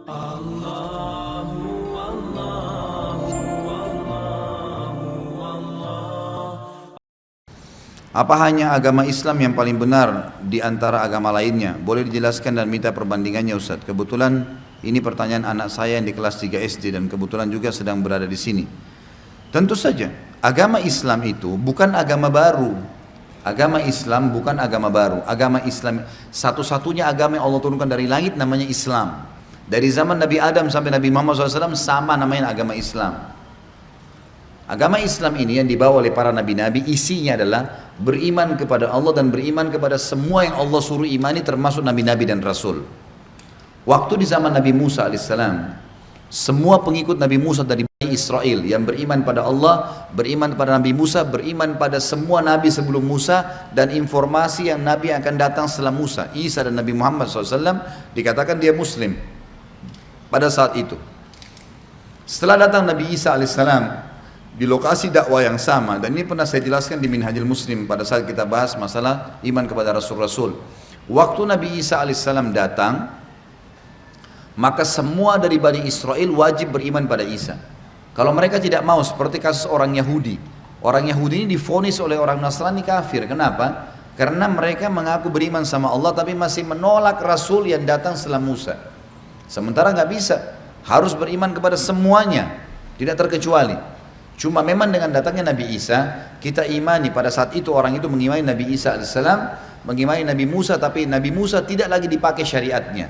Allahu Allahu Allahu Allah. Apa hanya agama Islam yang paling benar di antara agama lainnya? Boleh dijelaskan dan minta perbandingannya Ustaz. Kebetulan ini pertanyaan anak saya yang di kelas 3 SD dan kebetulan juga sedang berada di sini. Tentu saja, agama Islam itu bukan agama baru. Agama Islam bukan agama baru. Agama Islam satu-satunya agama yang Allah turunkan dari langit namanya Islam. Dari zaman Nabi Adam sampai Nabi Muhammad SAW sama namanya agama Islam. Agama Islam ini yang dibawa oleh para nabi-nabi isinya adalah beriman kepada Allah dan beriman kepada semua yang Allah suruh imani termasuk nabi-nabi dan rasul. Waktu di zaman Nabi Musa alaihissalam, semua pengikut Nabi Musa dari Bani Israel yang beriman pada Allah, beriman pada Nabi Musa, beriman pada semua nabi sebelum Musa dan informasi yang nabi akan datang setelah Musa, Isa dan Nabi Muhammad SAW dikatakan dia Muslim pada saat itu. Setelah datang Nabi Isa alaihissalam di lokasi dakwah yang sama, dan ini pernah saya jelaskan di Minhajul Muslim pada saat kita bahas masalah iman kepada Rasul-Rasul. Waktu Nabi Isa alaihissalam datang, maka semua dari Bani Israel wajib beriman pada Isa. Kalau mereka tidak mau, seperti kasus orang Yahudi. Orang Yahudi ini divonis oleh orang Nasrani kafir. Kenapa? Karena mereka mengaku beriman sama Allah tapi masih menolak Rasul yang datang setelah Musa. Sementara nggak bisa, harus beriman kepada semuanya, tidak terkecuali. Cuma memang dengan datangnya Nabi Isa, kita imani pada saat itu orang itu mengimani Nabi Isa alaihissalam, mengimani Nabi Musa, tapi Nabi Musa tidak lagi dipakai syariatnya.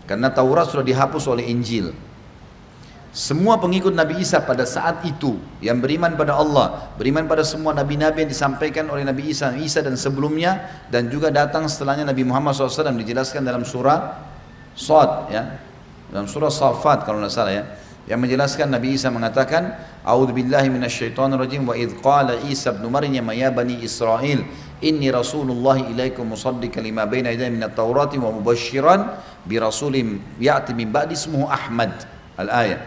Karena Taurat sudah dihapus oleh Injil. Semua pengikut Nabi Isa pada saat itu yang beriman pada Allah, beriman pada semua nabi-nabi yang disampaikan oleh Nabi Isa dan sebelumnya, dan juga datang setelahnya Nabi Muhammad SAW, dijelaskan dalam surah Shad, ya, dalam surah Safat kalau tidak salah, ya, yang menjelaskan Nabi Isa mengatakan, A'udzubillahi minasyaitonirrajim wa idz qala Isa ibn Maryam ya bani Israil inni rasulullah ilaikum musaddiqan lima baina yadayya minat taurati wa mubasysyiran bi rasulin ya'ti min ba'di ismuhu Ahmad al-ayat.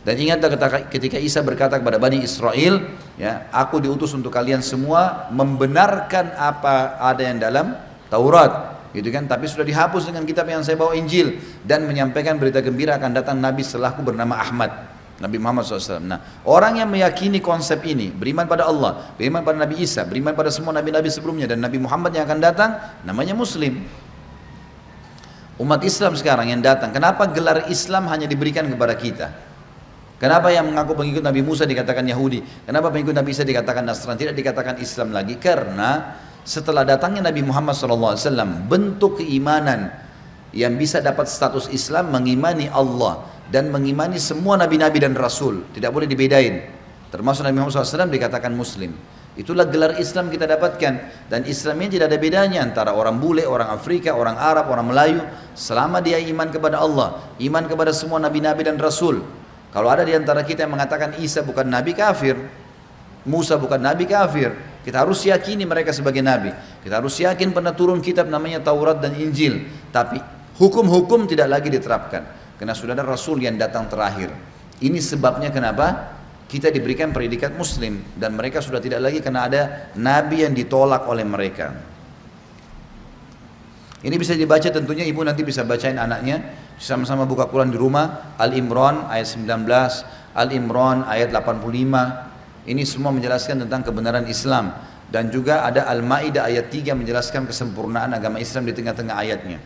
Dan ingatlah ketika Isa berkata kepada Bani Israel, ya, aku diutus untuk kalian semua membenarkan apa ada yang dalam Taurat, gitu kan, tapi sudah dihapus dengan kitab yang saya bawa, Injil, dan menyampaikan berita gembira akan datang Nabi setelahku bernama Ahmad, Nabi Muhammad SAW. Nah, orang yang meyakini konsep ini, beriman pada Allah, beriman pada Nabi Isa, beriman pada semua nabi-nabi sebelumnya dan Nabi Muhammad yang akan datang, namanya Muslim. Umat Islam sekarang yang datang, kenapa gelar Islam hanya diberikan kepada kita? Kenapa yang mengaku pengikut Nabi Musa dikatakan Yahudi? Kenapa pengikut Nabi Isa dikatakan Nasrani? Tidak dikatakan Islam lagi? Karena setelah datangnya Nabi Muhammad SAW, bentuk keimanan yang bisa dapat status Islam mengimani Allah dan mengimani semua nabi-nabi dan rasul, tidak boleh dibedain. Termasuk Nabi Muhammad SAW dikatakan Muslim. Itulah gelar Islam kita dapatkan, dan Islamnya tidak ada bedanya antara orang bule, orang Afrika, orang Arab, orang Melayu, selama dia iman kepada Allah, iman kepada semua nabi-nabi dan rasul. Kalau ada di antara kita yang mengatakan Isa bukan nabi, kafir. Musa bukan nabi, kafir. Kita harus yakini mereka sebagai nabi. Kita harus yakin pernah turun kitab namanya Taurat dan Injil. Tapi hukum-hukum tidak lagi diterapkan. Karena sudah ada Rasul yang datang terakhir. Ini sebabnya kenapa kita diberikan predikat Muslim. Dan mereka sudah tidak lagi karena ada nabi yang ditolak oleh mereka. Ini bisa dibaca tentunya, ibu nanti bisa bacain anaknya. Sama-sama buka Quran di rumah. Al-Imran ayat 19, Al-Imran ayat 85. Ini semua menjelaskan tentang kebenaran Islam. Dan juga ada Al-Ma'idah ayat 3 menjelaskan kesempurnaan agama Islam di tengah-tengah ayatnya.